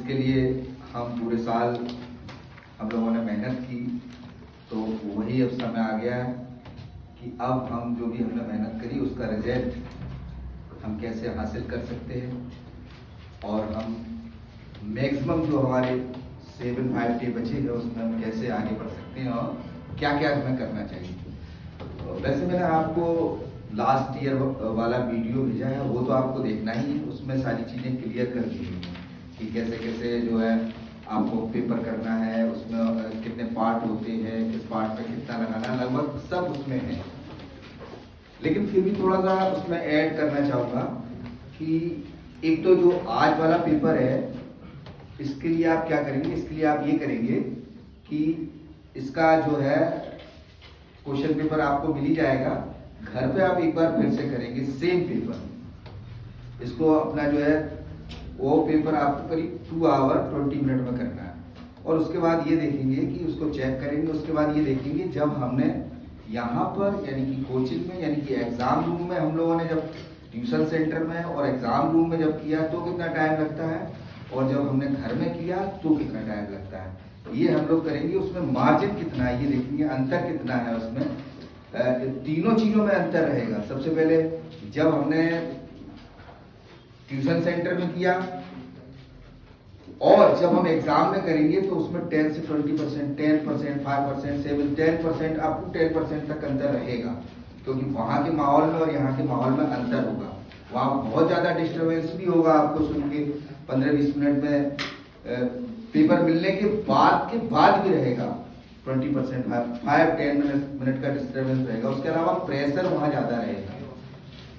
जिसके लिए हम पूरे साल हम लोगों ने मेहनत की, तो वही अब समय आ गया है कि अब हम जो भी हमने मेहनत करी उसका रिजल्ट हम कैसे हासिल कर सकते हैं और हम मैक्सिमम जो हमारे 7-5 डे बचे हैं उसमें हम कैसे आगे बढ़ सकते हैं और क्या क्या हमें करना चाहिए। तो वैसे मैंने आपको लास्ट ईयर वाला वीडियो भेजा है, वो तो आपको देखना ही है। उसमें सारी चीज़ें क्लियर कर दी हुई हैं कि कैसे कैसे जो है आपको पेपर करना है, उसमें कितने पार्ट होते हैं, किस पार्ट पे कितना लगाना, लगभग सब उसमें है। लेकिन फिर भी थोड़ा सा उसमें ऐड करना चाहूँगा कि एक तो जो आज वाला पेपर है, इसके लिए आप क्या करेंगे, इसके लिए आप ये करेंगे कि इसका जो है क्वेश्चन पेपर आपको मिल ही जाएगा, घर पे आप एक बार फिर से करेंगे सेम पेपर। इसको अपना जो है वो पेपर आपको करीब 2 आवर 20 मिनट में करना है और उसके बाद ये देखेंगे कि उसको चेक करेंगे। उसके बाद ये देखेंगे जब हमने यहाँ पर यानी कि कोचिंग में यानी कि एग्जाम रूम में हम लोगों ने जब ट्यूशन सेंटर में और एग्जाम रूम में जब किया तो कितना टाइम लगता है और जब हमने घर में किया तो कितना टाइम लगता है, ये हम लोग करेंगे। उसमें मार्जिन कितना है ये देखेंगे, अंतर कितना है उसमें, तीनों चीजों में अंतर रहेगा। सबसे पहले जब हमने ट्यूशन सेंटर में किया और जब हम एग्जाम में करेंगे तो उसमें 10 से 20%, 10%, 5%, 7, 10% अप टू 10% तक अंतर रहेगा, क्योंकि वहां के माहौल में और यहाँ के माहौल में अंतर होगा। वहाँ बहुत ज्यादा डिस्टर्बेंस भी होगा, आपको सुन के 15-20 मिनट में पेपर मिलने के बाद भी रहेगा 20%, 5-10 मिनट का डिस्टर्बेंस रहेगा। उसके अलावा प्रेशर वहाँ ज्यादा रहेगा।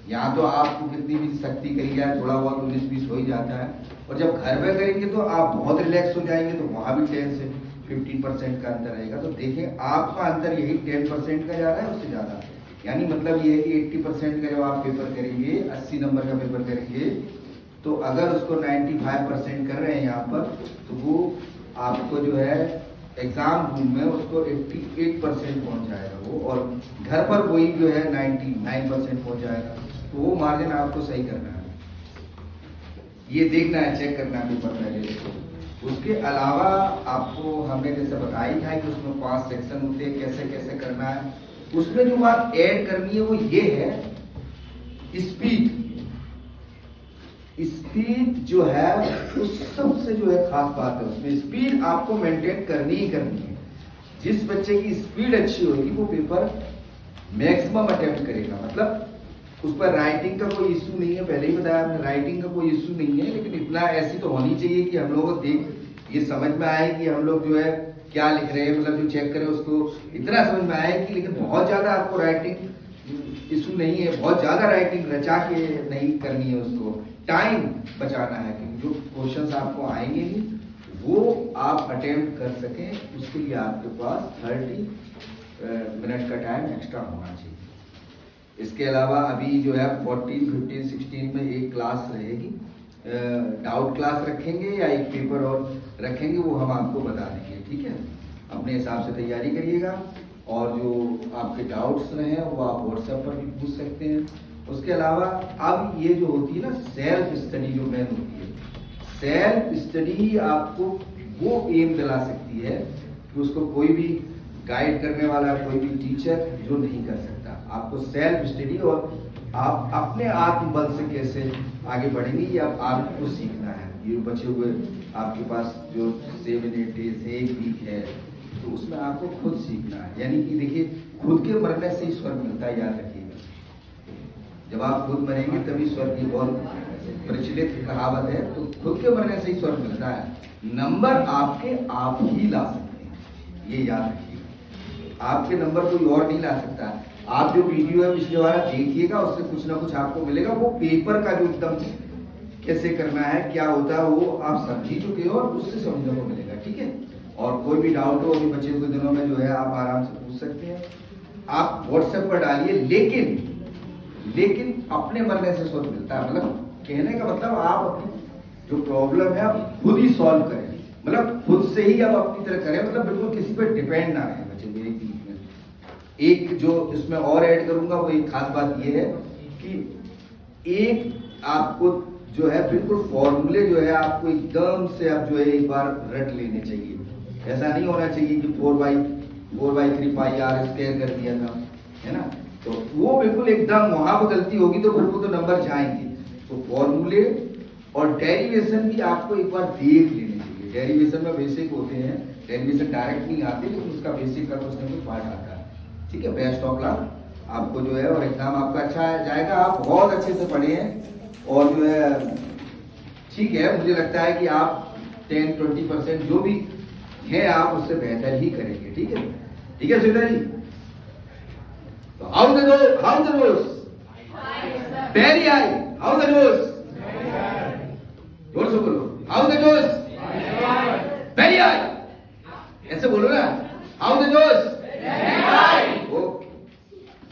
यहाँ तो आपको कितनी भी सख्ती करी जाए थोड़ा बहुत 19-20 हो ही जाता है, और जब घर में करेंगे तो आप बहुत रिलैक्स हो जाएंगे, तो वहाँ भी 10 से 15% का अंतर रहेगा। तो देखें आपका अंतर यही 10% का जा रहा है, उससे ज्यादा, यानी मतलब ये है कि 80% का जब आप पेपर करेंगे, 80 नंबर का पेपर करेंगे, तो अगर उसको 95% कर रहे हैं यहाँ पर, तो वो आपको जो है एग्जाम रूम में उसको 88% पहुंच जाएगा वो, और घर पर वही जो है 99% पहुंच जाएगा। तो वो मार्जिन आपको सही करना है, ये देखना है, चेक करना है पेपर पहले तो। उसके अलावा आपको हमने जैसे बताई था कि उसमें 5 सेक्शन होते हैं, कैसे कैसे करना है। उसमें जो बात ऐड करनी है वो ये है स्पीड। स्पीड जो है उस सबसे जो है खास बात है, उसमें स्पीड आपको मेंटेन करनी ही करनी है। जिस बच्चे की स्पीड अच्छी होगी वो पेपर मैक्सिमम अटेम्प्ट करेगा। मतलब उस पर राइटिंग का कोई इश्यू नहीं है, पहले ही बताया हमने, राइटिंग का कोई इश्यू नहीं है, लेकिन इतना ऐसी तो होनी चाहिए कि हम लोगों को देख ये समझ में आए कि हम लोग जो है क्या लिख रहे हैं, मतलब जो चेक करे उसको इतना समझ में आए कि, लेकिन बहुत ज्यादा आपको राइटिंग इश्यू नहीं है, बहुत ज्यादा राइटिंग रचा के नहीं करनी है, उसको टाइम बचाना है, क्योंकि जो क्वेश्चंस आपको आएंगे ही वो आप अटेम्प्ट कर सकें, उसके लिए आपके पास 30 मिनट का टाइम एक्स्ट्रा होना चाहिए। इसके अलावा अभी जो है 14, 15, 16 में एक क्लास रहेगी, डाउट क्लास रखेंगे या एक पेपर और रखेंगे, वो हम आपको बता देंगे, ठीक है। अपने हिसाब से तैयारी करिएगा और जो आपके डाउट्स रहे हैं वो आप व्हाट्सएप पर भी पूछ सकते हैं। उसके अलावा अब ये जो होती है ना सेल्फ स्टडी, जो मेन होती है, सेल्फ स्टडी आपको वो एम दिला सकती है कि उसको कोई भी गाइड करने वाला, कोई भी टीचर जो नहीं कर सकता। आपको सेल्फ स्टडी और आप अपने आत्मबल से कैसे आगे बढ़ेंगे ये अब आपको सीखना है। ये बचे हुए आपके पास जो 7-8 डेज है, 1 वीक है, तो उसमें आपको खुद सीखना है। यानी कि देखिए खुद के मरने से ही स्वर्ग मिलता है, याद रखिएगा। जब आप खुद मरेंगे तभी स्वर्ग की बहुत प्रचलित कहावत है, तो खुद के मरने से ही स्वर्ग मिलता है। नंबर आपके आप ही ला सकते हैं, ये याद रखिएगा। आपके नंबर कोई और नहीं ला सकता। आप जो वीडियो है पिछले वाला देखिएगा, उससे कुछ ना कुछ आपको मिलेगा। वो पेपर का जो एकदम कैसे करना है, क्या होता है, वो आप समझ ही चुके हो और उससे समझने को मिलेगा, ठीक है। और कोई भी डाउट हो अभी बचे हुए दिनों में जो है आप आराम से पूछ सकते हैं, आप व्हाट्सएप पर डालिए। लेकिन अपने मरने से स्वर्ग मिलता है। मतलब कहने का मतलब आप अपनी जो प्रॉब्लम है आप खुद ही सॉल्व करें, मतलब खुद से ही आप अपनी तरह करें, मतलब बिल्कुल किसी पर डिपेंड ना रहे बच्चे मेरे बीच में। एक जो इसमें और ऐड करूंगा वो एक खास बात ये है कि एक आपको जो है बिल्कुल फॉर्मूले जो है आपको एकदम से आप जो है एक बार रट लेने चाहिए। ऐसा नहीं होना चाहिए कि 4/3 पाई आर स्क्वायर कर दिया था, है ना, तो वो बिल्कुल एकदम वहां पर गलती होगी तो फिर वो तो नंबर जाएंगे। तो फॉर्मूले और डेरिवेशन भी आपको एक बार देख लेने चाहिए। डेरिवेशन में बेसिक होते हैं, डेरिवेशन डायरेक्ट नहीं आते लेकिन उसका बेसिक का कुछ ना कुछ पार्ट आता है। ठीक है, बेस्ट ऑफ लक आपको जो है, और एग्जाम आपका अच्छा जाएगा। आप बहुत अच्छे से पढ़े हैं और जो है ठीक है, मुझे लगता है कि आप 10-20% जो भी है आप उससे बेहतर ही करेंगे। ठीक है, ठीक है सुधा जी। तो how the nose very high, how the nose, जोर से बोलो, how the nose very high, ऐसे बोलो ना, हाउ द नोज